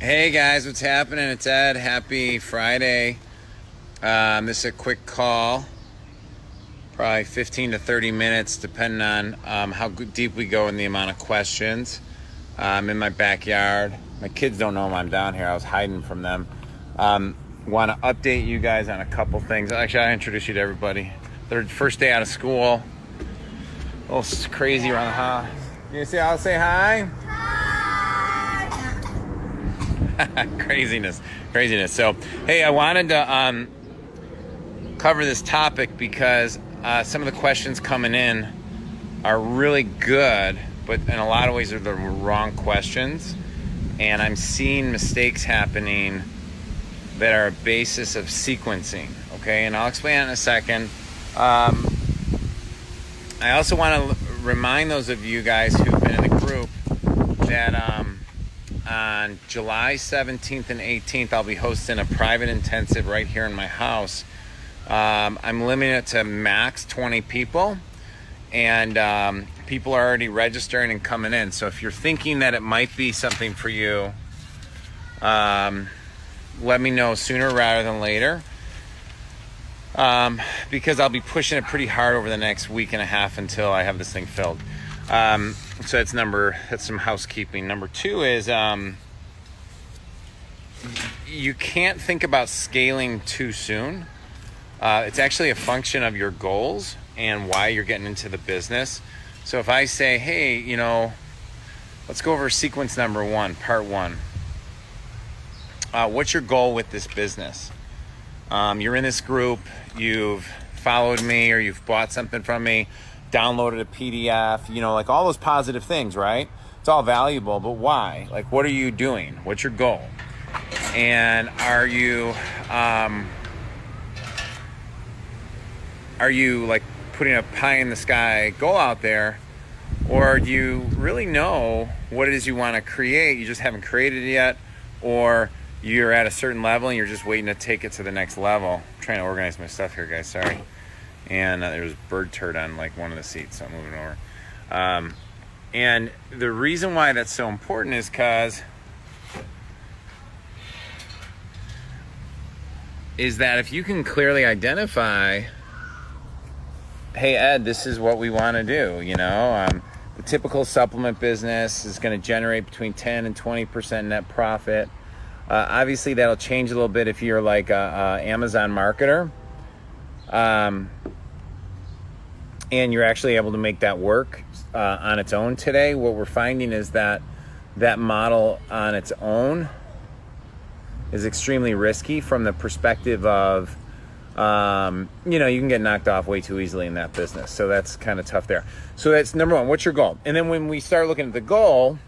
Hey guys, what's happening? It's Ed. Happy Friday. This is a quick call, probably 15 to 30 minutes, depending on how deep we go in the amount of questions. I'm in my backyard. My kids don't know I'm down here. I was hiding from them. Want to update you guys on a couple things. Actually, I'll introduce you to everybody. Their first day out of school. A little crazy around the house. You see, I'll say hi. Craziness. So, hey, I wanted to cover this topic because some of the questions coming in are really good, but in a lot of ways are the wrong questions. And I'm seeing mistakes happening that are a basis of sequencing, okay? And I'll explain that in a second. I also want to remind those of you guys who've been in the group that on July 17th and 18th, I'll be hosting a private intensive right here in my house. I'm limiting it to max 20 people, and people are already registering and coming in. So if you're thinking that it might be something for you, let me know sooner rather than later, because I'll be pushing it pretty hard over the next week and a half until I have this thing filled. So that's some housekeeping. Number two is you can't think about scaling too soon. It's actually a function of your goals and why you're getting into the business. So if I say, hey, let's go over sequence number one, part one. What's your goal with this business? You're in this group, you've followed me or you've bought something from me, downloaded a PDF, like all those positive things, right? It's all valuable, but why? Like, what are you doing? What's your goal? And are you like putting a pie in the sky goal out there, or do you really know what it is you want to create? You just haven't created it yet, or you're at a certain level and you're just waiting to take it to the next level. I'm trying to organize my stuff here, guys. Sorry. And there was bird turd on like one of the seats, so I'm moving over. And the reason why that's so important is because that if you can clearly identify, hey Ed, this is what we want to do. The typical supplement business is going to generate between 10 and 20% net profit. Obviously, that'll change a little bit if you're like a Amazon marketer. And you're actually able to make that work on its own today. What we're finding is that model on its own is extremely risky from the perspective of, you can get knocked off way too easily in that business. So that's kind of tough there. So that's number one. What's your goal? And then when we start looking at the goal,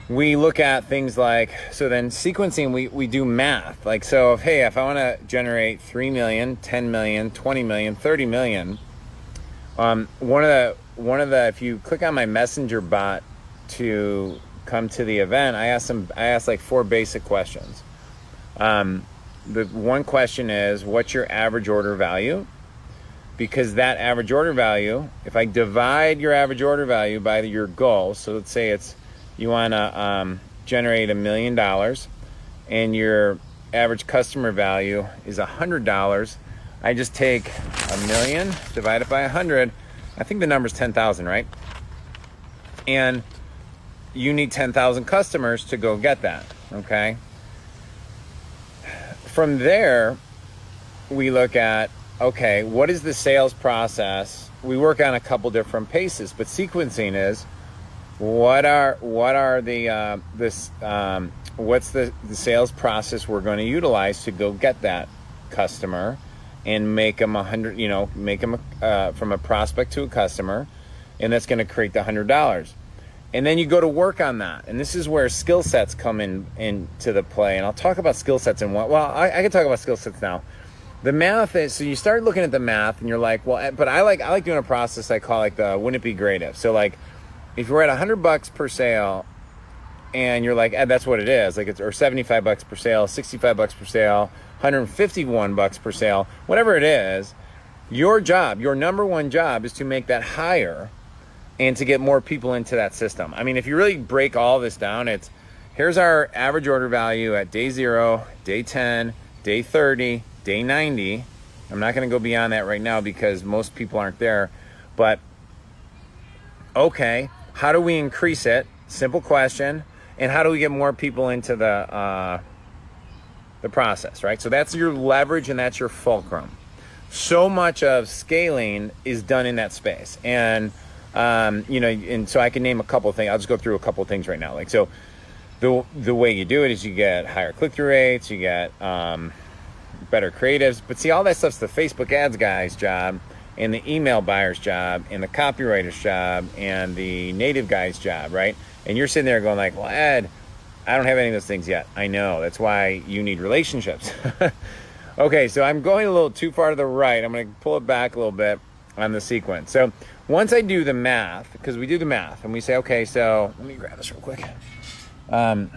we look at things like, so then sequencing, we do math. Like, so if I want to generate 3 million, 10 million, 20 million, 30 million, one of the, if you click on my messenger bot to come to the event, I asked like 4 basic questions. The one question is, what's your average order value? Because that average order value, if I divide your average order value by your goal, so let's say you want to generate $1 million and your average customer value is $100. I just take $1 million, divide it by 100. I think the number's 10,000, right? And you need 10,000 customers to go get that, okay? From there, we look at, okay, what is the sales process? We work on a couple different paces, but sequencing is, what's the sales process we're going to utilize to go get that customer and make them from a prospect to a customer, and that's going to create the $100. And then you go to work on that, and this is where skill sets come into the play. And I'll talk about skill sets in I can talk about skill sets now. The math is, so you start looking at the math, and you're like, well, but I like doing a process I call like the wouldn't it be great if. So like, if you're at $100 per sale, and you're like, that's what it is, like or $75 per sale, $65 per sale, $151 per sale, whatever it is, your number one job is to make that higher and to get more people into that system. I mean, if you really break all this down, it's here's our average order value at day 0, day 10, day 30, day 90. I'm not going to go beyond that right now because most people aren't there. But, okay, how do we increase it? Simple question. And how do we get more people into the process, right? So that's your leverage and that's your fulcrum. So much of scaling is done in that space. And, and so I can name a couple of things. I'll just go through a couple of things right now. Like, so the way you do it is you get higher click-through rates, you get better creatives. But see, all that stuff's the Facebook ads guy's job and the email buyer's job and the copywriter's job and the native guy's job, right? And you're sitting there going like, well, Ed, I don't have any of those things yet. I know. That's why you need relationships. Okay, so I'm going a little too far to the right. I'm going to pull it back a little bit on the sequence. So once I do the math, because we do the math, and we say, okay, so let me grab this real quick. If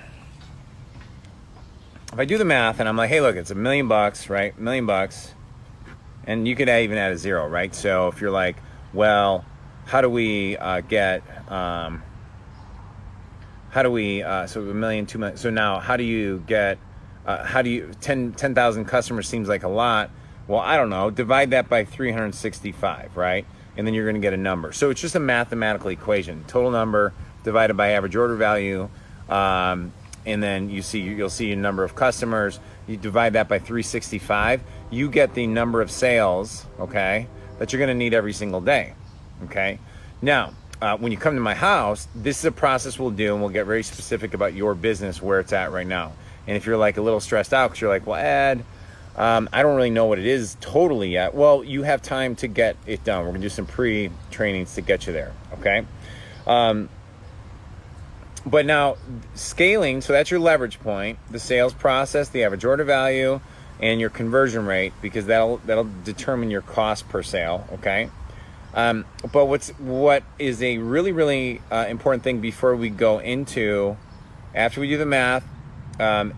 I do the math, and I'm like, hey, look, it's $1 million, right? $1 million. And you could even add a zero, right? So if you're like, well, how do we get... so $1 million, $2 million. So now how do you get, 10,000 customers seems like a lot. Well, I don't know, divide that by 365, right? And then you're going to get a number. So it's just a mathematical equation. Total number divided by average order value. And then you'll see a number of customers. You divide that by 365. You get the number of sales, okay, that you're going to need every single day, okay? Now, when you come to my house, this is a process we'll do, and we'll get very specific about your business, where it's at right now. And if you're like a little stressed out because you're like, well, Ed, I don't really know what it is totally yet. Well, you have time to get it done. We're going to do some pre-trainings to get you there, okay? But now, scaling, so that's your leverage point, the sales process, the average order value, and your conversion rate, because that'll determine your cost per sale, okay? But what is a really, really important thing before we go into, after we do the math,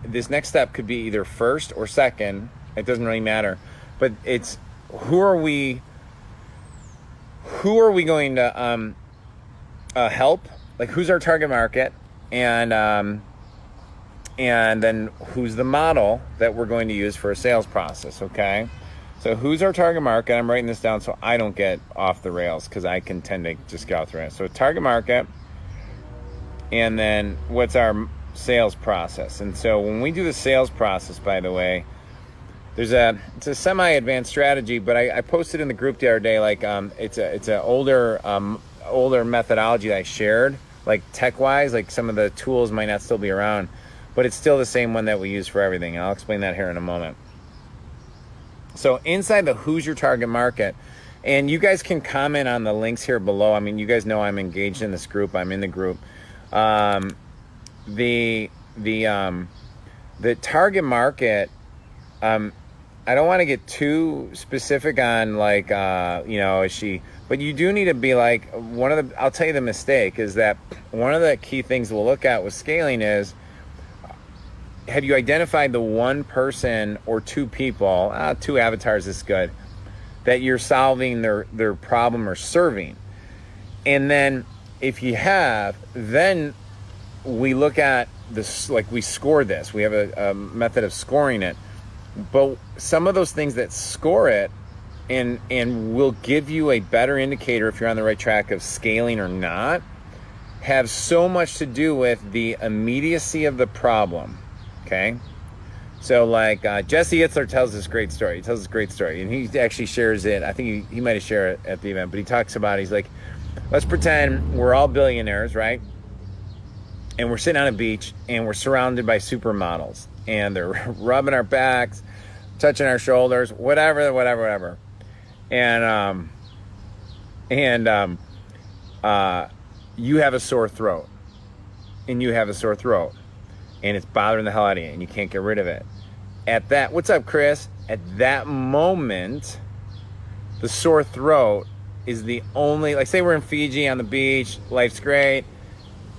this next step could be either first or second. It doesn't really matter. But it's who are we going to help? Like, who's our target market? And then who's the model that we're going to use for a sales process, okay? So who's our target market? I'm writing this down so I don't get off the rails because I can tend to just go off the rails. So target market, and then what's our sales process? And so when we do the sales process, by the way, it's a semi-advanced strategy, but I posted in the group the other day, like it's an older methodology that I shared, like tech-wise, like some of the tools might not still be around, but it's still the same one that we use for everything. And I'll explain that here in a moment. So inside the who's your target market, and you guys can comment on the links here below. I mean, you guys know I'm engaged in this group. I'm in the group. The target market, I don't want to get too specific on like, is she, but you do need to be like, I'll tell you the mistake is that one of the key things we'll look at with scaling is, have you identified the one person or two people, two avatars is good, that you're solving their problem or serving? And then if you have, then we look at this, like we score this. We have a method of scoring it. But some of those things that score it and will give you a better indicator if you're on the right track of scaling or not, have so much to do with the immediacy of the problem. Okay, so like Jesse Itzler tells this great story. He tells this great story, and he actually shares it. I think he might have shared it at the event, but he talks about, he's like, let's pretend we're all billionaires, right? And we're sitting on a beach, and we're surrounded by supermodels, and they're rubbing our backs, touching our shoulders, whatever. And you have a sore throat, and it's bothering the hell out of you, and you can't get rid of it. What's up, Chris? At that moment, the sore throat is the only, like, say we're in Fiji on the beach, life's great.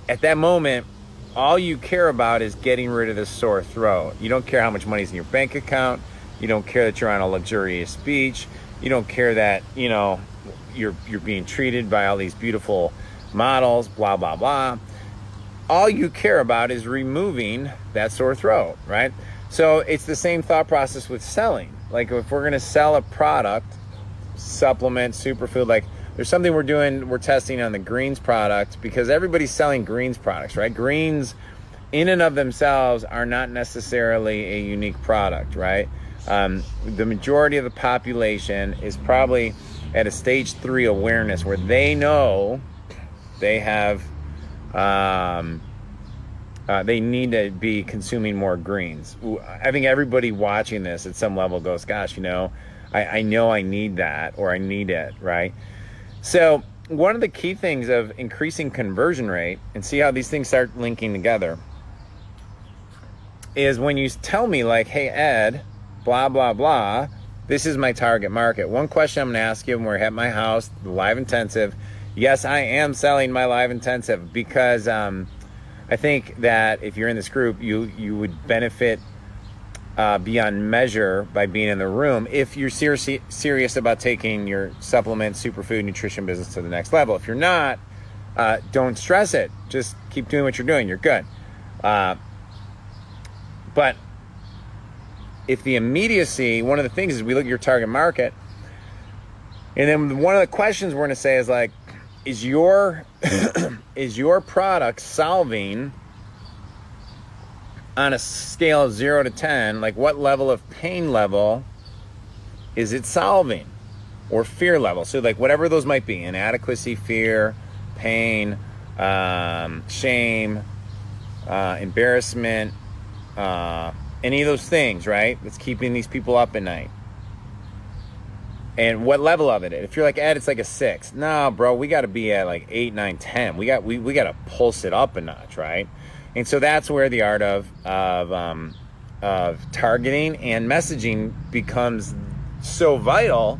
At that moment, all you care about is getting rid of the sore throat. You don't care how much money's in your bank account. You don't care that you're on a luxurious beach. You don't care that, you're being treated by all these beautiful models, blah, blah, blah. all you care about is removing that sore throat, right? So it's the same thought process with selling. Like if we're going to sell a product, supplement, superfood, like there's something we're testing on the greens product, because everybody's selling greens products, right? Greens in and of themselves are not necessarily a unique product, right? The majority of the population is probably at a stage 3 awareness where they know they have, they need to be consuming more greens. I think everybody watching this at some level goes, gosh, you know I need that, or I need it, right? So one of the key things of increasing conversion rate, and see how these things start linking together, is when you tell me like, hey, Ed, blah, blah, blah, this is my target market. One question I'm going to ask you when we're at my house, the Live Intensive. Yes, I am selling my Live Intensive because I think that if you're in this group, you would benefit beyond measure by being in the room if you're serious about taking your supplement, superfood, nutrition business to the next level. If you're not, don't stress it. Just keep doing what you're doing. You're good. But if the immediacy, one of the things is we look at your target market, and then one of the questions we're going to say is like, is your product solving on a scale of 0 to 10, like what level of pain level is it solving, or fear level? So like whatever those might be, inadequacy, fear, pain, shame, embarrassment, any of those things, right? That's keeping these people up at night. And what level of it? If you're like, Ed, it's like a 6. No, bro, we got to be at like 8, 9, 10. We got to pulse it up a notch, right? And so that's where the art of targeting and messaging becomes so vital.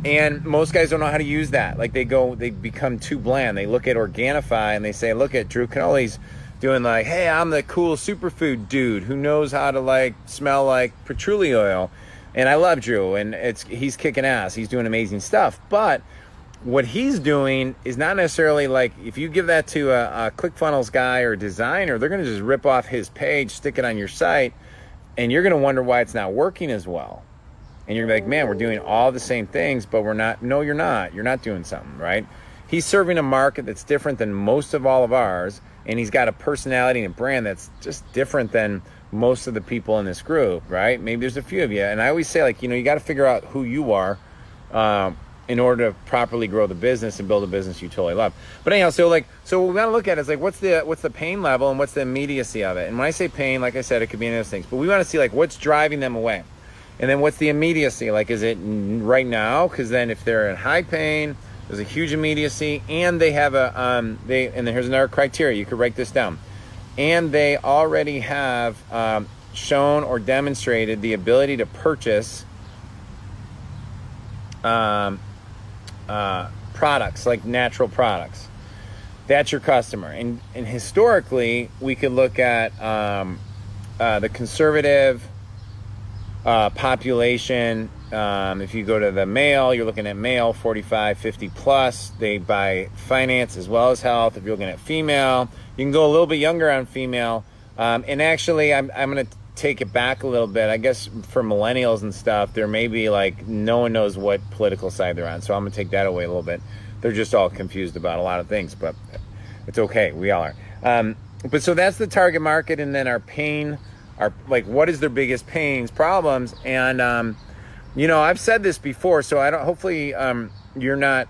And most guys don't know how to use that. Like they become too bland. They look at Organifi and they say, look at Drew Canoli's doing like, hey, I'm the cool superfood dude who knows how to like smell like patchouli oil. And I love Drew, and he's kicking ass. He's doing amazing stuff. But what he's doing is not necessarily like, if you give that to a ClickFunnels guy or designer, they're going to just rip off his page, stick it on your site, and you're going to wonder why it's not working as well. And you're going to be like, man, we're doing all the same things, but we're not. No, you're not. You're not doing something, right? He's serving a market that's different than most of all of ours, and he's got a personality and a brand that's just different than most of the people in this group, right? Maybe there's a few of you. And I always say, like, you got to figure out who you are in order to properly grow the business and build a business you totally love. But anyhow, so what we got to look at is like, what's the pain level and what's the immediacy of it? And when I say pain, like I said, it could be any of those things, but we want to see like what's driving them away. And then what's the immediacy? Like, is it right now? Because then if they're in high pain, there's a huge immediacy, and they have and then here's another criteria. You could write this down. And they already have shown or demonstrated the ability to purchase products, like natural products. That's your customer. And historically, we could look at the conservative population. If you go to the male, you're looking at male 45, 50 plus. They buy finance as well as health. If you're looking at female, you can go a little bit younger on female. And actually, I'm going to take it back a little bit. I guess for millennials and stuff, there may be like no one knows what political side they're on. So I'm going to take that away a little bit. They're just all confused about a lot of things, but it's okay. We all are. But so that's the target market. And then our pain, like, what is their biggest pains, problems? And, I've said this before, so I don't, hopefully, you're not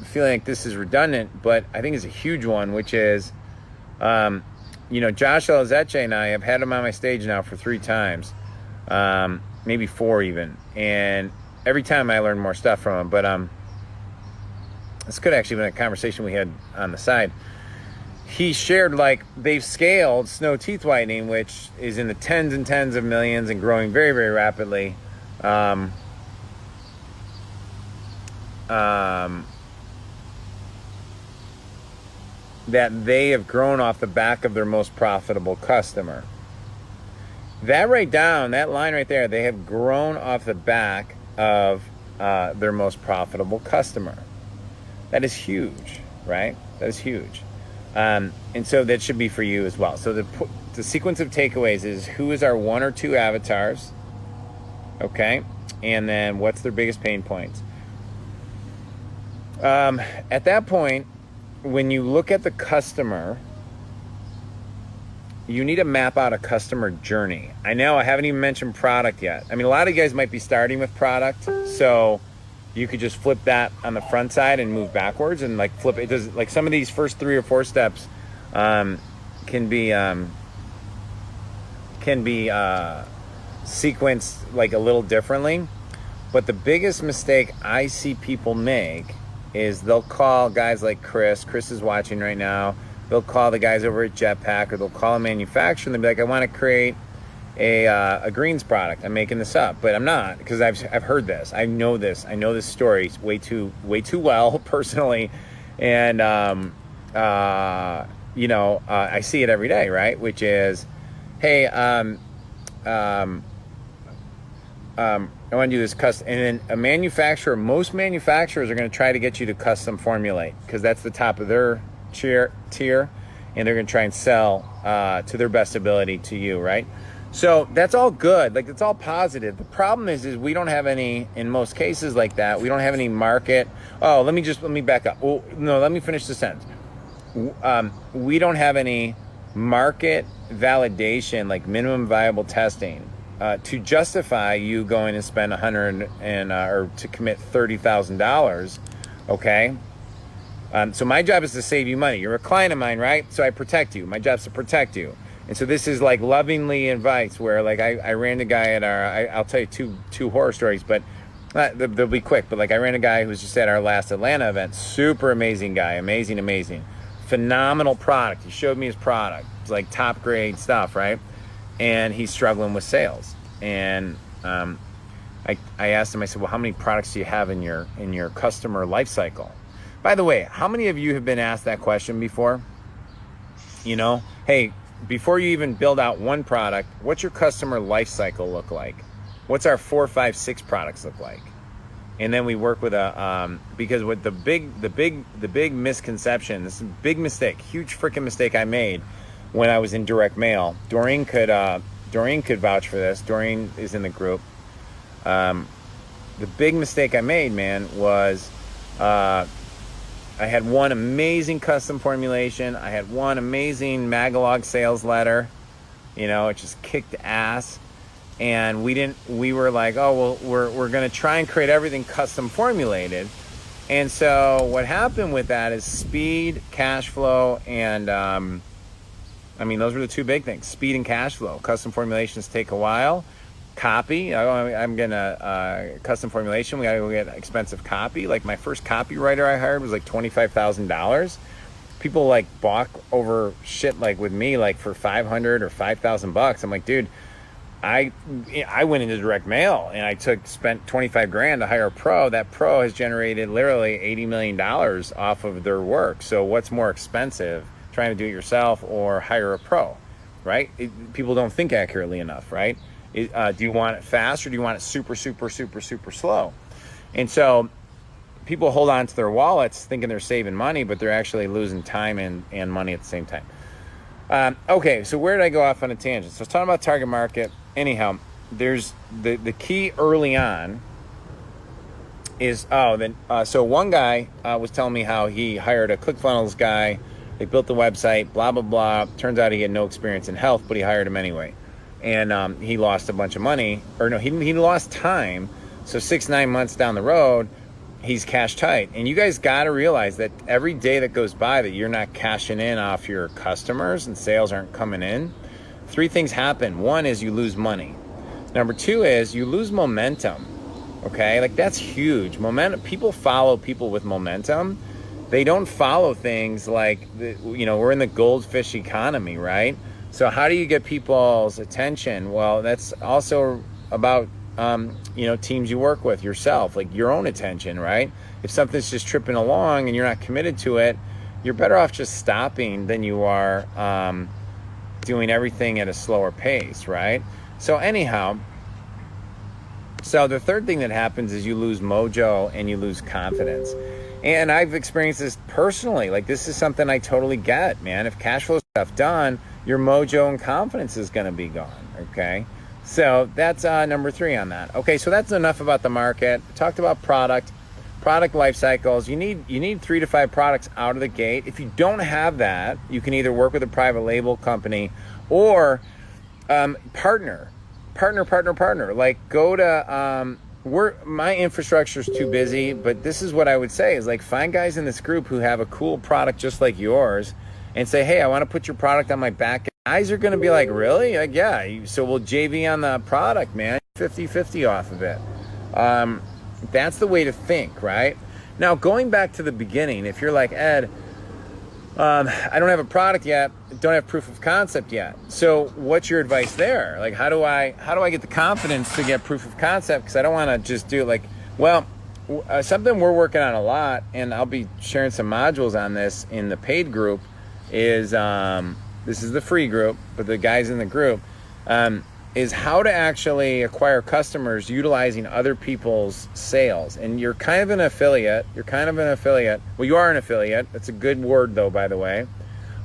feeling like this is redundant, but I think it's a huge one, which is, Josh Elizeche and I have had him on my stage now for 3 times, maybe 4 even. And every time I learn more stuff from him, but, this could actually have been a conversation we had on the side. He shared like they've scaled Snow Teeth Whitening, which is in the tens and tens of millions and growing very, very rapidly. That they have grown off the back of their most profitable customer. That line right there, they have grown off the back of their most profitable customer. That is huge, right? That is huge. And so that should be for you as well. So the sequence of takeaways is, who is our 1 or 2 avatars? Okay. And then what's their biggest pain points? At that point, when you look at the customer, you need to map out a customer journey. I know I haven't even mentioned product yet. I mean, a lot of you guys might be starting with product, so you could just flip that on the front side and move backwards and like flip it. Does like some of these first 3 or 4 steps can be sequenced like a little differently. But the biggest mistake I see people make is they'll call guys like Chris. Chris is watching right now. They'll call the guys over at Jetpack, or they'll call a manufacturer and they'll be like, I want to create a greens product. I'm making this up, but I'm not, because I've heard this. I know this story way too well personally, and I see it every day, right? Which is, hey, I want to do this custom, and then a manufacturer. Most manufacturers are going to try to get you to custom formulate, because that's the top of their tier, and they're going to try and sell to their best ability to you, right? So that's all good. Like, it's all positive. The problem is we don't have any, in most cases like that, we don't have any market. Oh, let me back up. Well, no, let me finish the sentence. We don't have any market validation, like minimum viable testing, to justify you going to spend $100 or to commit $30,000. Okay. So my job is to save you money. You're a client of mine, right? So I protect you. My job's to protect you. And so this is like lovingly advice, where like I ran a guy at I'll tell you two horror stories, but they'll be quick. But like, I ran a guy who was just at our last Atlanta event. Super amazing guy. Amazing. Phenomenal product. He showed me his product. It's like top grade stuff, right? And he's struggling with sales. And I asked him, I said, well, how many products do you have in your customer life cycle? By the way, how many of you have been asked that question before? You know, hey, before you even build out one product, what's your customer life cycle look like? What's our 4, 5, 6 products look like? And then we work with because with the big misconception, this is a big mistake, huge freaking mistake I made when I was in direct mail. Doreen could vouch for this. Doreen is in the group. The big mistake I made, man, was I had one amazing custom formulation. I had one amazing Magalog sales letter. You know, it just kicked ass. And we were like, oh, well, we're going to try and create everything custom formulated. And so what happened with that is speed, cash flow, and those were the 2 big things: speed and cash flow. Custom formulations take a while. Copy, I'm gonna custom formulation. We gotta go get expensive copy. Like, my first copywriter I hired was like $25,000. People like balk over shit like with me, like for $500 or $5,000. I'm like, dude, I went into direct mail and I spent $25,000 to hire a pro. That pro has generated literally $80 million off of their work. So what's more expensive, trying to do it yourself or hire a pro, right? People don't think accurately enough, right? Do you want it fast, or do you want it super slow? And so people hold on to their wallets thinking they're saving money, but they're actually losing time and money at the same time. Okay, so where did I go off on a tangent? So I was talking about target market. Anyhow, there's the key early on is, so one guy was telling me how he hired a ClickFunnels guy. They built the website, blah, blah, blah. Turns out he had no experience in health, but he hired him anyway. And he lost a bunch of money, or no, he lost time. So 6-9 months down the road, he's cash tight. And you guys got to realize that every day that goes by that you're not cashing in off your customers and sales aren't coming in, 3 things happen. 1 is you lose money. Number 2 is you lose momentum. Okay, like, that's huge. Momentum. People follow people with momentum. They don't follow things like, we're in the goldfish economy, right? So how do you get people's attention? Well, that's also about, teams you work with, yourself, like your own attention, right? If something's just tripping along and you're not committed to it, you're better off just stopping than you are doing everything at a slower pace, right? So anyhow, So the third thing that happens is you lose mojo and you lose confidence. And I've experienced this personally. Like, this is something I totally get, man. If cash flow stuff done, your mojo and confidence is going to be gone, okay? So that's number 3 on that. Okay, so that's enough about the market. Talked about product life cycles. You need 3 to 5 products out of the gate. If you don't have that, you can either work with a private label company or partner. Like, go to my infrastructure is too busy, but this is what I would say is, like, find guys in this group who have a cool product just like yours and say, hey, I want to put your product on my back. Guys are going to be like, really? Like, yeah. So we'll JV on the product, man. 50-50 off of it. That's the way to think, right? Now, going back to the beginning, if you're like, Ed, I don't have a product yet, don't have proof of concept yet. So what's your advice there? Like, how do I get the confidence to get proof of concept? Because I don't want to just do it like, well, something we're working on a lot, and I'll be sharing some modules on this in the paid group, is this is the free group, but the guys in the group, is how to actually acquire customers utilizing other people's sales. And you're kind of an affiliate. Well, you are an affiliate. That's a good word, though, by the way.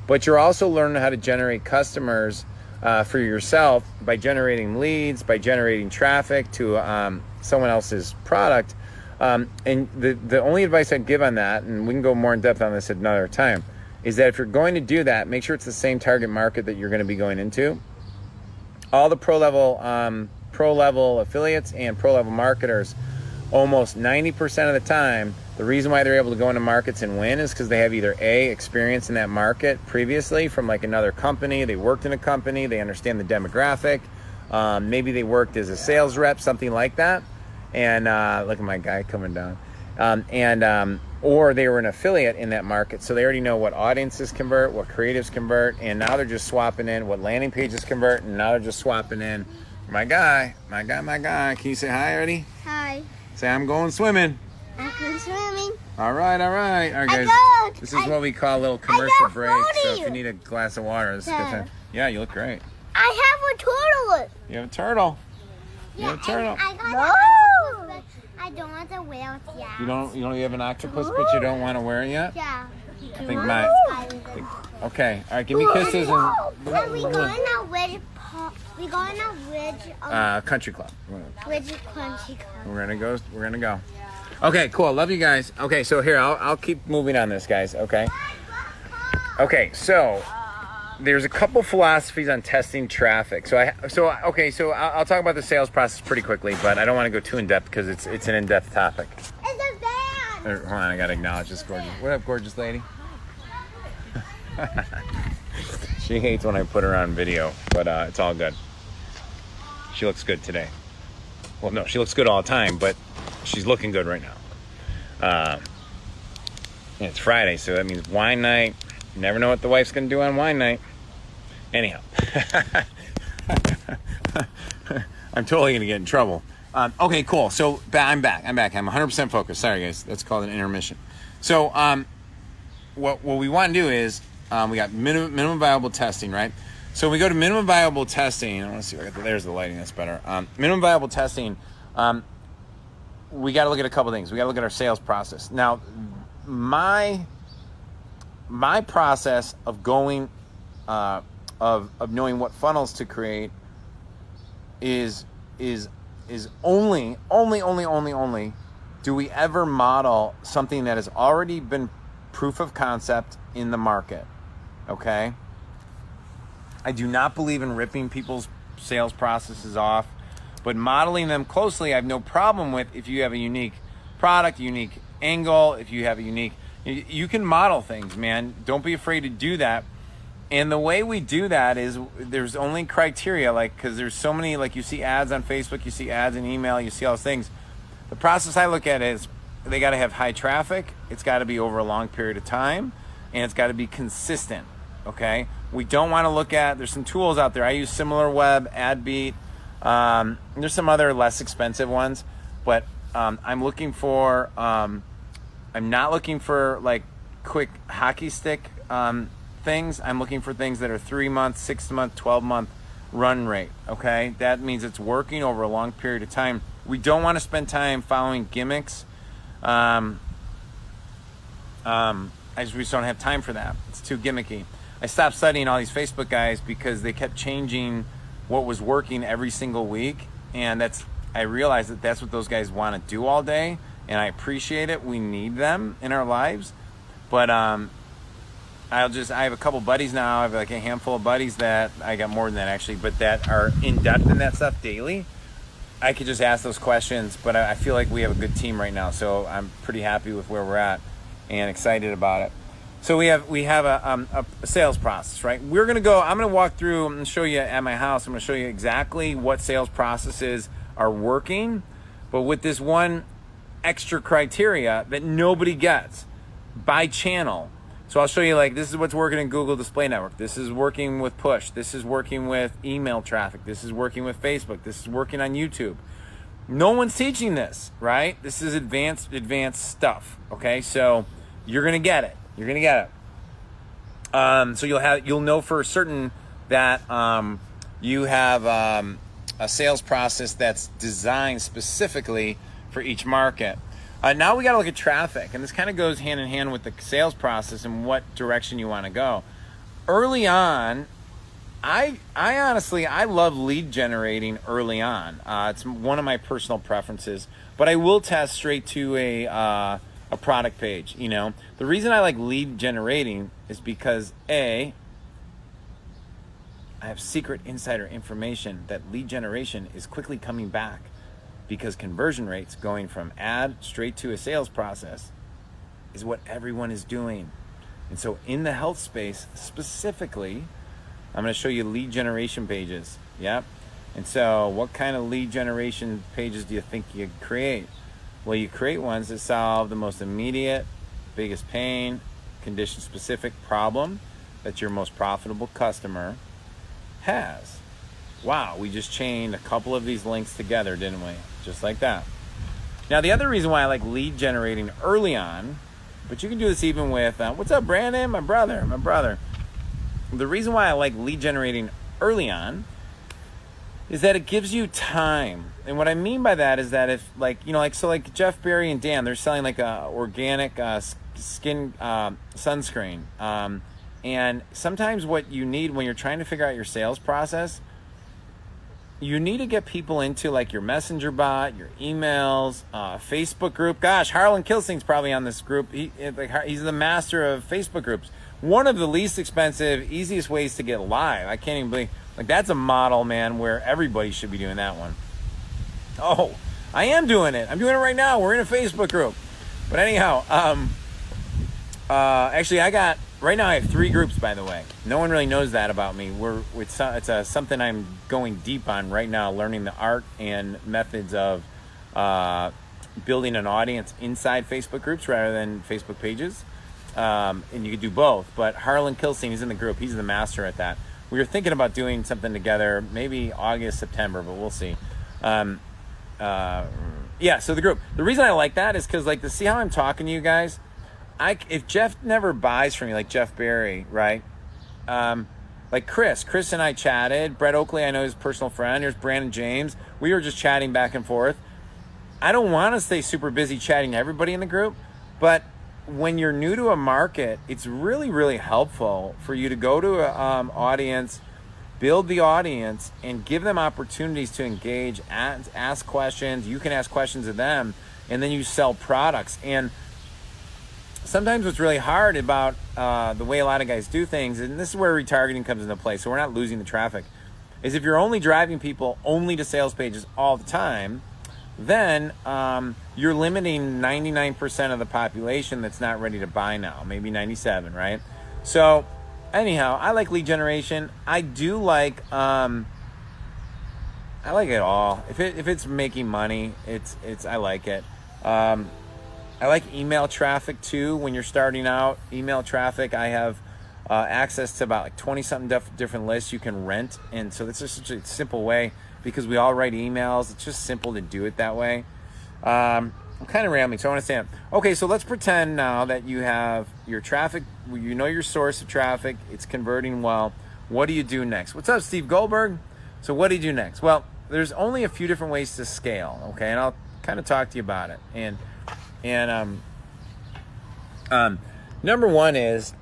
But you're also learning how to generate customers for yourself by generating leads, by generating traffic to someone else's product. And the only advice I'd give on that, and we can go more in depth on this at another time, is that if you're going to do that, make sure it's the same target market that you're going to be going into. All the pro level affiliates and pro level marketers, almost 90% of the time, the reason why they're able to go into markets and win is because they have either A, experience in that market previously from like another company, they worked in a company, they understand the demographic, maybe they worked as a sales rep, something like that. And look at my guy coming down. Or they were an affiliate in that market, so they already know what audiences convert, what creatives convert, and now they're just swapping in what landing pages convert, and now they're just swapping in my guy. Can you say hi already? Hi. Say, I'm going swimming. I'm going swimming. All right, guys. This is what we call a little commercial break. So if you need a glass of water, this is a good time. Yeah, you look great. I have a turtle. You have a turtle. Yeah, turtle. No. I don't want to wear it yet. You have an octopus, but you don't want to wear it yet? Yeah. I think okay. All right, give me kisses and. And we go in a which country club. Which country club? We're gonna go. Okay, cool. Love you guys. Okay, so here I'll keep moving on this, guys. Okay. Okay, so there's a couple philosophies on testing traffic. So I'll talk about the sales process pretty quickly, but I don't want to go too in depth because it's an in-depth topic. It's a van. Hold on, I gotta acknowledge this gorgeous. What up, gorgeous lady? She hates when I put her on video, but it's all good. She looks good today. Well, no, she looks good all the time, but she's looking good right now. And it's Friday, so that means wine night. You never know what the wife's gonna do on wine night. Anyhow, I'm totally gonna get in trouble. Okay, cool. So I'm back. I'm 100% focused. Sorry, guys. That's called an intermission. So what we want to do is we got minimum viable testing, right? So we go to minimum viable testing. I want to see. There's the lighting. That's better. Minimum viable testing. We got to look at a couple things. We got to look at our sales process. Now, my process of going of knowing what funnels to create is only do we ever model something that has already been proof of concept in the market. Okay? I do not believe in ripping people's sales processes off, but modeling them closely I have no problem with if you have a unique product, a unique angle, if you have a unique, you can model things, man. Don't be afraid to do that. And the way we do that is there's only criteria, like, because there's so many, like, you see ads on Facebook, you see ads in email, you see all those things. The process I look at is they got to have high traffic, it's got to be over a long period of time, and it's got to be consistent, okay? We don't want to look at, there's some tools out there. I use SimilarWeb, AdBeat. There's some other less expensive ones, but I'm looking for, I'm not looking for like quick hockey stick things. I'm looking for things that are 3 month, 6 month, 12 month run rate. Okay, that means it's working over a long period of time. We don't want to spend time following gimmicks. We just don't have time for that. It's too gimmicky. I stopped studying all these Facebook guys because they kept changing what was working every single week, and I realized that that's what those guys want to do all day, and I appreciate it. We need them in our lives, but I have a couple buddies now. I have like a handful of buddies that I got more than that actually, but that are in depth in that stuff daily. I could just ask those questions, but I feel like we have a good team right now, so I'm pretty happy with where we're at and excited about it. So we have a sales process, right? I'm gonna walk through and show you at my house. I'm gonna show you exactly what sales processes are working, but with this one extra criteria that nobody gets by channel. So I'll show you, like, this is what's working in Google Display Network. This is working with push. This is working with email traffic. This is working with Facebook. This is working on YouTube. No one's teaching this, right? This is advanced stuff. Okay, so you're gonna get it. You're gonna get it. So you'll know for certain that you have a sales process that's designed specifically for each market. Now we got to look at traffic, and this kind of goes hand in hand with the sales process and what direction you want to go. Early on, I honestly love lead generating early on. It's one of my personal preferences, but I will test straight to a product page. You know, the reason I like lead generating is because I have secret insider information that lead generation is quickly coming back, because conversion rates going from ad straight to a sales process is what everyone is doing. And so in the health space specifically, I'm going to show you lead generation pages. Yep. And so what kind of lead generation pages do you think you create? Well, you create ones that solve the most immediate, biggest pain, condition-specific problem that your most profitable customer has. Wow, we just chained a couple of these links together, didn't we? Just like that. Now, the other reason why I like lead generating early on, but you can do this even with, what's up, Brandon? My brother. The reason why I like lead generating early on is that it gives you time. And what I mean by that is that if, like Jeff Berry and Dan, they're selling like a organic skin sunscreen. And sometimes what you need when you're trying to figure out your sales process, you need to get people into like your messenger bot, your emails, Facebook group. Gosh, Harlan Kilsing's probably on this group. He's the master of Facebook groups. One of the least expensive, easiest ways to get live. I can't even believe, like, that's a model, man, where everybody should be doing that one. Oh, I am doing it. I'm doing it right now. We're in a Facebook group. But anyhow, actually, right now I have 3 groups, by the way. No one really knows that about me. It's something I'm going deep on right now, learning the art and methods of building an audience inside Facebook groups rather than Facebook pages. And you could do both. But Harlan Kilsing, he's in the group. He's the master at that. We were thinking about doing something together, maybe August, September, but we'll see. Yeah, so the group. The reason I like that is because, like, to see how I'm talking to you guys, if Jeff never buys from me, like Jeff Berry, right? Like Chris and I chatted. Brett Oakley, I know, his personal friend. There's Brandon James. We were just chatting back and forth. I don't want to stay super busy chatting to everybody in the group, but when you're new to a market, it's really, really helpful for you to go to an audience, build the audience, and give them opportunities to engage, ask questions. You can ask questions of them, and then you sell products. And sometimes what's really hard about the way a lot of guys do things, and this is where retargeting comes into play, so we're not losing the traffic, is if you're only driving people only to sales pages all the time, then you're limiting 99% of the population that's not ready to buy now, maybe 97, right? So anyhow, I like lead generation. I do like I like it all. If it's making money, I like it. I like email traffic too. When you're starting out, email traffic, I have access to about like 20-something different lists you can rent. And so it's just such a simple way, because we all write emails. It's just simple to do it that way. I'm kind of rambling, so I want to say, okay, so let's pretend now that you have your traffic, you know your source of traffic, it's converting well. What do you do next? What's up, Steve Goldberg? So what do you do next? Well, there's only a few different ways to scale, okay? And I'll kind of talk to you about it. Number one is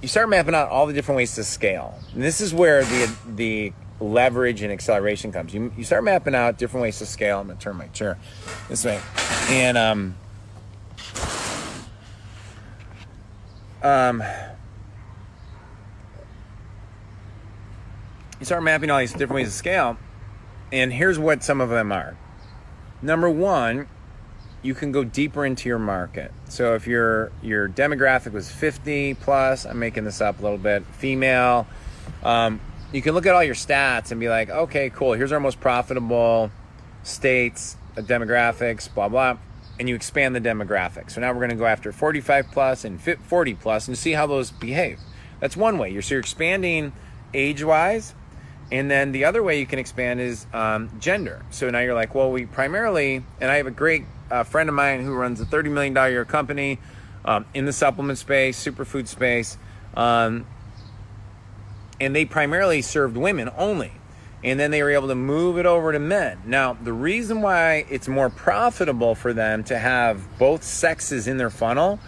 you start mapping out all the different ways to scale. And this is where the leverage and acceleration comes. You start mapping out different ways to scale. I'm gonna turn my chair this way, and you start mapping all these different ways to scale, and here's what some of them are. Number one, you can go deeper into your market. So if your demographic was 50 plus, I'm making this up a little bit, female, you can look at all your stats and be like, okay, cool, here's our most profitable states, demographics, blah, blah, and you expand the demographic. So now we're gonna go after 45 plus and 40 plus and see how those behave. That's one way. So you're expanding age-wise, and then the other way you can expand is gender. So now you're like, well, we primarily, and I have a great friend of mine who runs a $30 million a year company in the supplement space, superfood space, and they primarily served women only. And then they were able to move it over to men. Now, the reason why it's more profitable for them to have both sexes in their funnel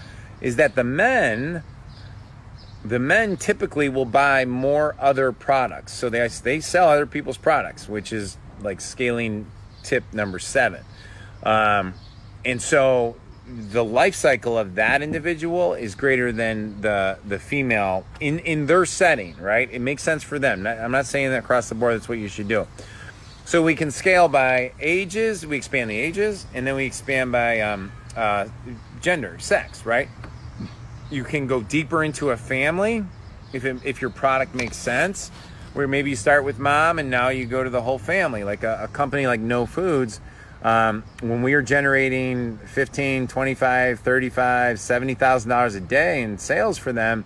is that the men typically will buy more other products. So they sell other people's products, which is like scaling tip number 7. And so the life cycle of that individual is greater than the female in their setting, right? It makes sense for them. I'm not saying that across the board that's what you should do. So we can scale by ages, we expand the ages, and then we expand by gender, sex, right? You can go deeper into a family if your product makes sense, where maybe you start with mom and now you go to the whole family, like a company like No Foods. When we were generating $15, $25, $35, $70,000 a day in sales for them,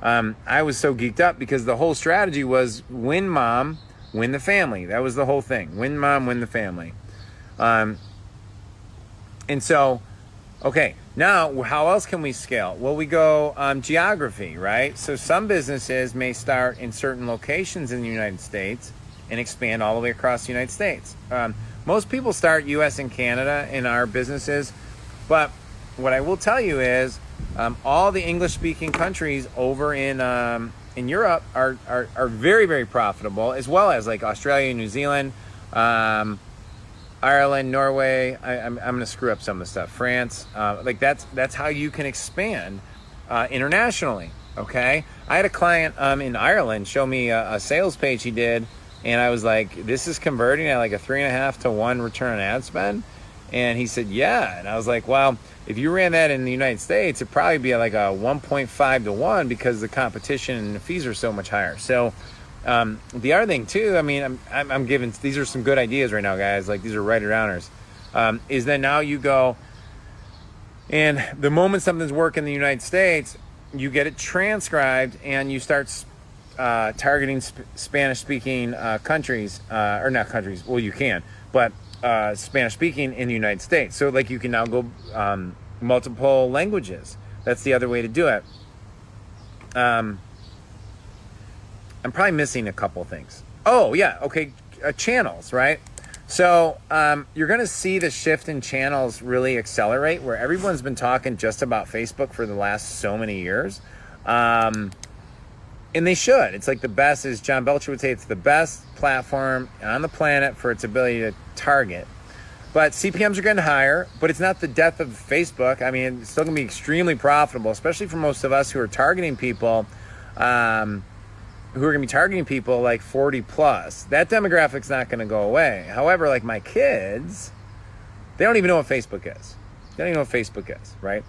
I was so geeked up because the whole strategy was win mom, win the family. That was the whole thing. Win mom, win the family. And so, okay, now how else can we scale? Well, we go geography, right? So some businesses may start in certain locations in the United States and expand all the way across the United States. Most people start U.S. and Canada in our businesses, but what I will tell you is all the English-speaking countries over in Europe are very, very profitable, as well as like Australia, New Zealand, Ireland, Norway. I'm going to screw up some of the stuff. France, like that's how you can expand internationally. Okay, I had a client in Ireland show me a sales page he did. And I was like, this is converting at like a 3.5 to 1 return on ad spend. And he said, yeah. And I was like, well, if you ran that in the United States, it'd probably be like a 1.5 to 1 because the competition and the fees are so much higher. So the other thing too, I mean, I'm giving, these are some good ideas right now, guys. Like these are right arounders. Is that now you go, and the moment something's working in the United States, you get it transcribed and you start targeting Spanish-speaking countries, or not countries, well, you can, but Spanish-speaking in the United States. So, like, you can now go multiple languages. That's the other way to do it. I'm probably missing a couple things. Oh, yeah, okay, channels, right? So, you're going to see the shift in channels really accelerate, where everyone's been talking just about Facebook for the last so many years. And they should. It's like the best, as John Belcher would say, it's the best platform on the planet for its ability to target. But CPMs are getting higher, but it's not the death of Facebook. I mean, it's still going to be extremely profitable, especially for most of us who are targeting people, like 40 plus. That demographic's not going to go away. However, like my kids, they don't even know what Facebook is. They don't even know what Facebook is, right?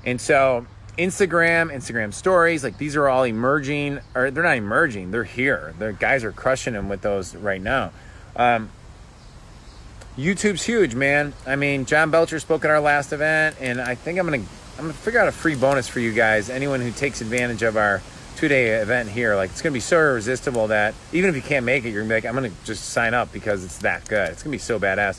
And so Instagram stories, like these are all emerging, or they're not emerging, they're here. The guys are crushing them with those right now. YouTube's huge, man. I mean, John Belcher spoke at our last event, and I think I'm gonna figure out a free bonus for you guys. Anyone who takes advantage of our 2-day event here, like it's gonna be so irresistible that even if you can't make it, you're gonna be like, I'm gonna just sign up because it's that good. It's gonna be so badass.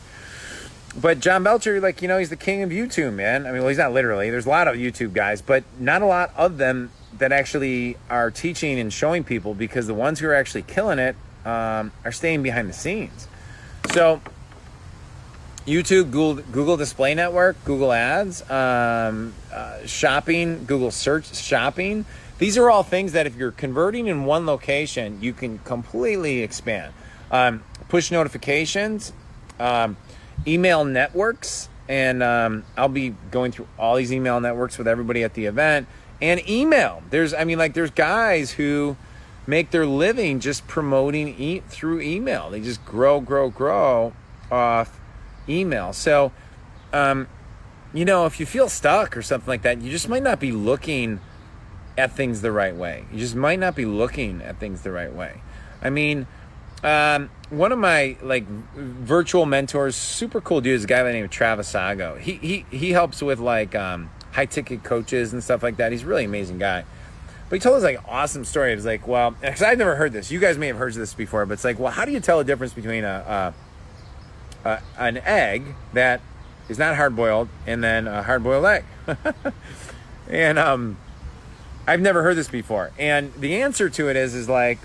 But John Belcher, like, you know, he's the king of YouTube, man. I mean, well, he's not literally. There's a lot of YouTube guys, but not a lot of them that actually are teaching and showing people, because the ones who are actually killing it are staying behind the scenes. So YouTube, Google Display Network, Google Ads, shopping, Google Search Shopping. These are all things that if you're converting in one location, you can completely expand. Push notifications, email networks, and I'll be going through all these email networks with everybody at the event. And email. There's guys who make their living just promoting through email. They just grow off email. So, if you feel stuck or something like that, you just might not be looking at things the right way. You just might not be looking at things the right way. I mean, one of my virtual mentors, super cool dude, is a guy by the name of Travis Sago. He helps with high ticket coaches and stuff like that. He's a really amazing guy. But he told us awesome story. It was because I've never heard this. You guys may have heard this before, but it's how do you tell the difference between an egg that is not hard-boiled and then a hard-boiled egg? And I've never heard this before. And the answer to it is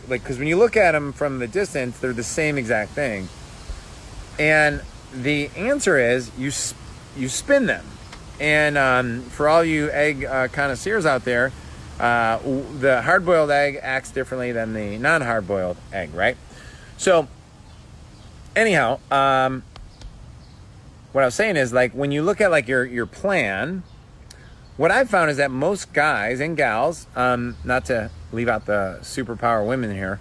because when you look at them from the distance, they're the same exact thing. And the answer is you spin them. And for all you egg connoisseurs out there, the hard-boiled egg acts differently than the non-hard-boiled egg, right? So anyhow, what I was saying is when you look at your plan, what I've found is that most guys and gals, not to leave out the superpower women here,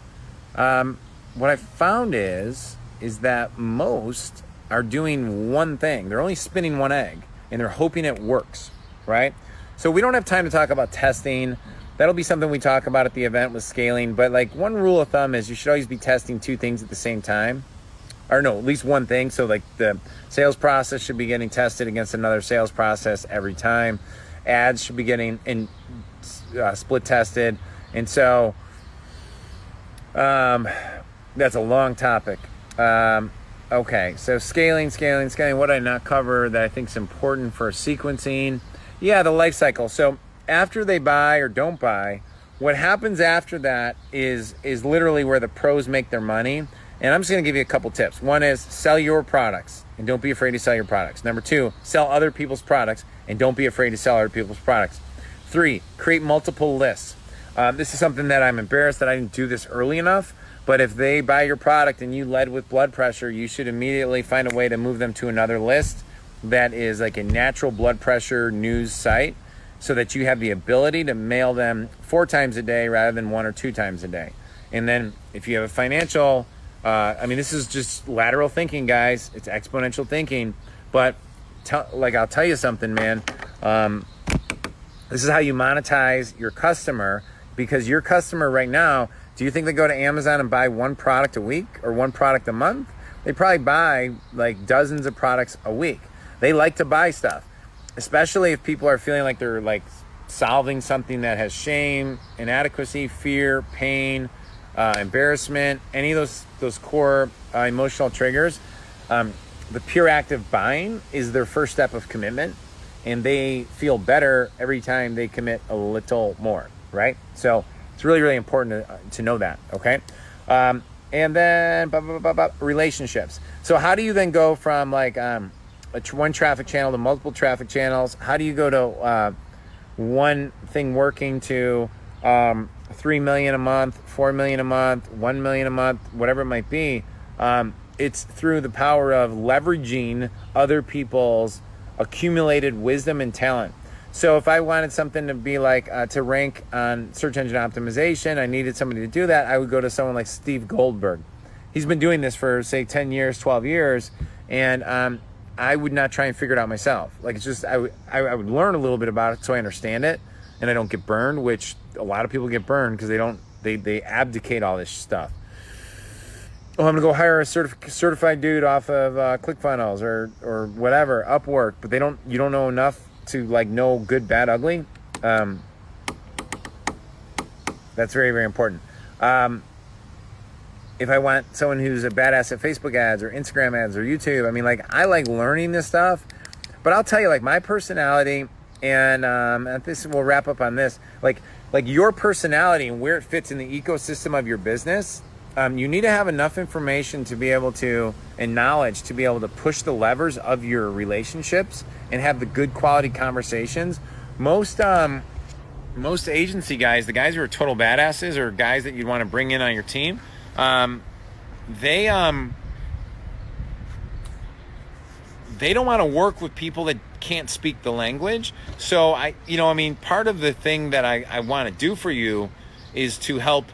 what I found is that most are doing one thing. They're only spinning one egg and they're hoping it works, right? So we don't have time to talk about testing. That'll be something we talk about at the event with scaling. But one rule of thumb is you should always be testing two things at the same time. Or no, at least one thing. So the sales process should be getting tested against another sales process every time. Ads should be getting split tested. And so that's a long topic. Okay, so scaling. What did I not cover that I think is important for sequencing? Yeah, the life cycle. So after they buy or don't buy, what happens after that is literally where the pros make their money. And I'm just going to give you a couple tips. One is sell your products and don't be afraid to sell your products. Number 2, sell other people's products and don't be afraid to sell other people's products. 3, create multiple lists. This is something that I'm embarrassed that I didn't do this early enough. But if they buy your product and you led with blood pressure, you should immediately find a way to move them to another list that is a natural blood pressure news site so that you have the ability to mail them 4 times a day rather than 1 or 2 times a day. And then if you have a financial, this is just lateral thinking, guys. It's exponential thinking. But I'll tell you something, man. This is how you monetize your customer, because your customer right now, do you think they go to Amazon and buy 1 product a week or 1 product a month? They probably buy dozens of products a week. They like to buy stuff, especially if people are feeling like they're solving something that has shame, inadequacy, fear, pain, embarrassment, any of those core emotional triggers. The pure active buying is their first step of commitment, and they feel better every time they commit a little more, right? So it's really, really important to know that, okay? And then relationships. So how do you then go from one traffic channel to multiple traffic channels? How do you go to one thing working to 3 million a month, 4 million a month, 1 million a month, whatever it might be? It's through the power of leveraging other people's accumulated wisdom and talent. So if I wanted something to be to rank on search engine optimization, I needed somebody to do that, I would go to someone like Steve Goldberg. He's been doing this for, say, 10 years, 12 years, and I would not try and figure it out myself. It's just, I would learn a little bit about it so I understand it, and I don't get burned, which a lot of people get burned because they abdicate all this stuff. Oh, I'm gonna go hire a certified dude off of ClickFunnels or whatever, Upwork, but you don't know enough to know good, bad, ugly. That's very, very important. If I want someone who's a badass at Facebook ads or Instagram ads or YouTube, I like learning this stuff, but I'll tell you, my personality, and this, we'll wrap up on this, your personality and where it fits in the ecosystem of your business you need to have enough information to be able to, and knowledge to be able to push the levers of your relationships and have the good quality conversations. Most agency guys, the guys who are total badasses or guys that you'd want to bring in on your team, they don't want to work with people that can't speak the language. So part of the thing that I want to do for you is to help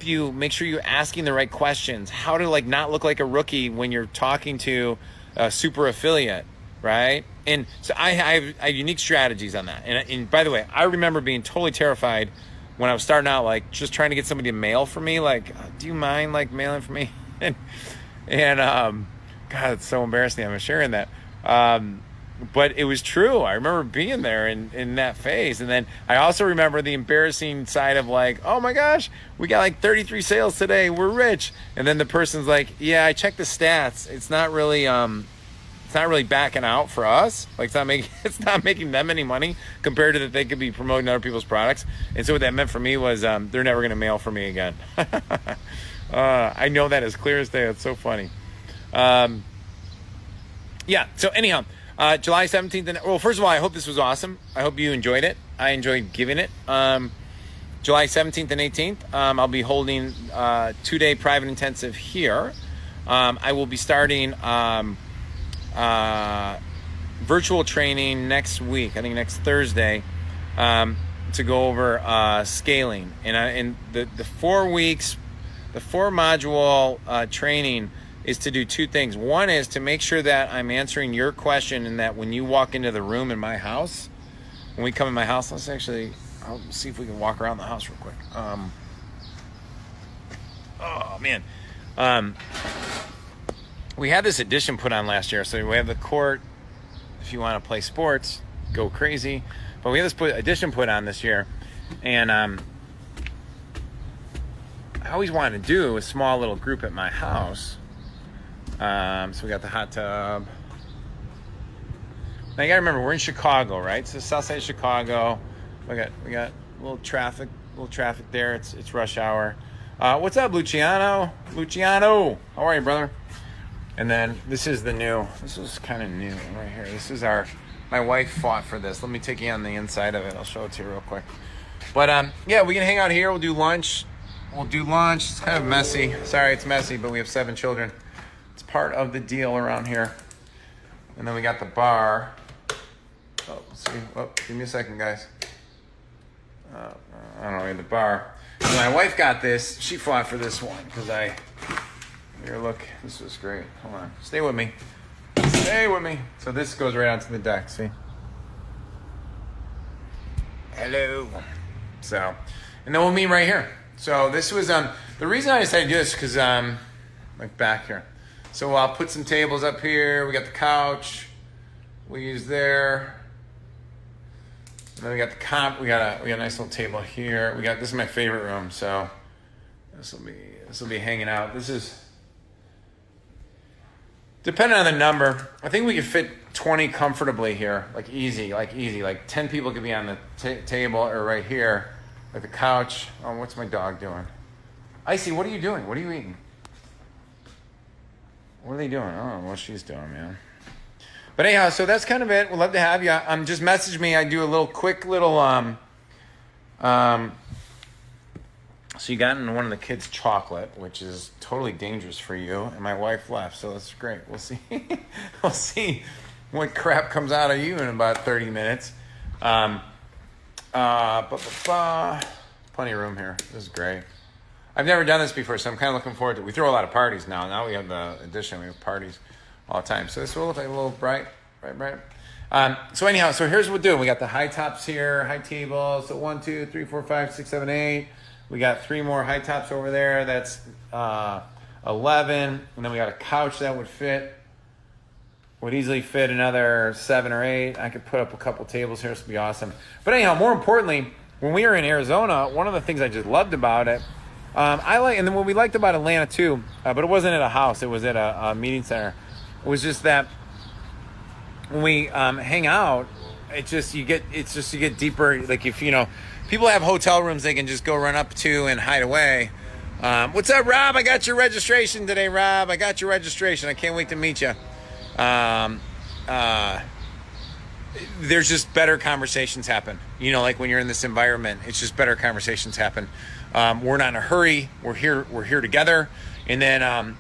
you make sure you're asking the right questions, how to not look like a rookie when you're talking to a super affiliate, right? And so I have unique strategies on that. And by the way, I remember being totally terrified when I was starting out, just trying to get somebody to mail for me. Do you mind mailing for me? and God, it's so embarrassing. I'm sharing that. But it was true. I remember being there in that phase. And then I also remember the embarrassing side of oh my gosh, we got 33 sales today. We're rich. And then the person's yeah, I checked the stats. It's not really backing out for us. It's not making them any money compared to that they could be promoting other people's products. And so what that meant for me was they're never going to mail for me again. I know that as clear as day. It's so funny. So anyhow, July 17th. First of all, I hope this was awesome. I hope you enjoyed it. I enjoyed giving it. July 17th and 18th, I'll be holding 2-day private intensive here. I will be starting virtual training next week, I think next Thursday, to go over scaling. And the 4 weeks, the 4-module training is to do 2 things. One is to make sure that I'm answering your question, and that when you walk into the room in my house, when we come in my house, I'll see if we can walk around the house real quick. We had this addition put on last year. So we have the court. If you want to play sports, go crazy. But we have this addition put on this year. And I always wanted to do a small little group at my house. So we got the hot tub. Now you gotta remember, we're in Chicago, right? So south side of Chicago. We got a little traffic there. It's rush hour. What's up, Luciano? Luciano, how are you, brother? And then this is kind of new right here. This is my wife fought for this. Let me take you on the inside of it. I'll show it to you real quick. But we can hang out here. We'll do lunch. It's kind of messy. Sorry, it's messy, but we have 7 children. It's part of the deal around here. And then we got the bar. Oh, let's see. Oh, give me a second, guys. I don't know, we have the bar. And my wife got this. She fought for this one because here, look. This was great. Hold on. Stay with me. So this goes right onto the deck, see? Hello. So, and then we'll meet right here. So this was, the reason I decided to do this because, back here. So I'll put some tables up here. We got the couch. We use there. And then we got we got a nice little table here. This is my favorite room. So this will be hanging out. This is, depending on the number, I think we could fit 20 comfortably here, easy. 10 people could be on the table or right here, the couch. Oh, what's my dog doing? Icy, what are you doing? What are you eating? What are they doing? I don't know what she's doing, man. But anyhow, so that's kind of it. We'd love to have you. Just message me. I do a quick little so you got in one of the kids' chocolate, which is totally dangerous for you, and my wife left, so that's great. We'll see. We'll see what crap comes out of you in about 30 minutes. Plenty of room here. This is great. I've never done this before, so I'm kind of looking forward to it. We throw a lot of parties now. Now we have the addition. We have parties all the time. So this will look like a little bright. So anyhow, so here's what we're doing. We got the high tops here, high tables. So 1, 2, 3, 4, 5, 6, 7, 8. We got 3 more high tops over there. That's 11. And then we got a couch that would easily fit another 7 or 8. I could put up a couple tables here. This would be awesome. But anyhow, more importantly, when we were in Arizona, one of the things I just loved about it, and then what we liked about Atlanta too, but it wasn't at a house, it was at a meeting center, was just that when we hang out, you get deeper. If people have hotel rooms they can just go run up to and hide away. What's up, Rob? I got your registration today, Rob. I got your registration. I can't wait to meet you. There's just better conversations happen. You know, like when you're in this environment, it's just better conversations happen. We're not in a hurry. We're here together. And then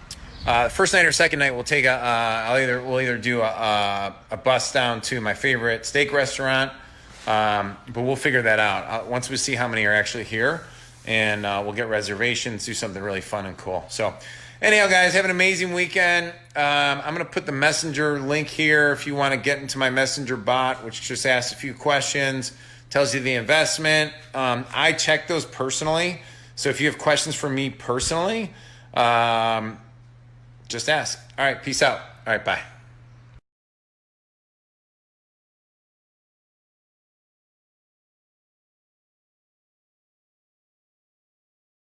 first night or second night, we'll take we'll either do a bus down to my favorite steak restaurant, but we'll figure that out once we see how many are actually here, and we'll get reservations, do something really fun and cool. So anyhow, guys, have an amazing weekend. I'm going to put the messenger link here if you want to get into my messenger bot, which just asks a few questions, tells you the investment. I check those personally. So if you have questions for me personally, just ask. All right, peace out. All right, bye.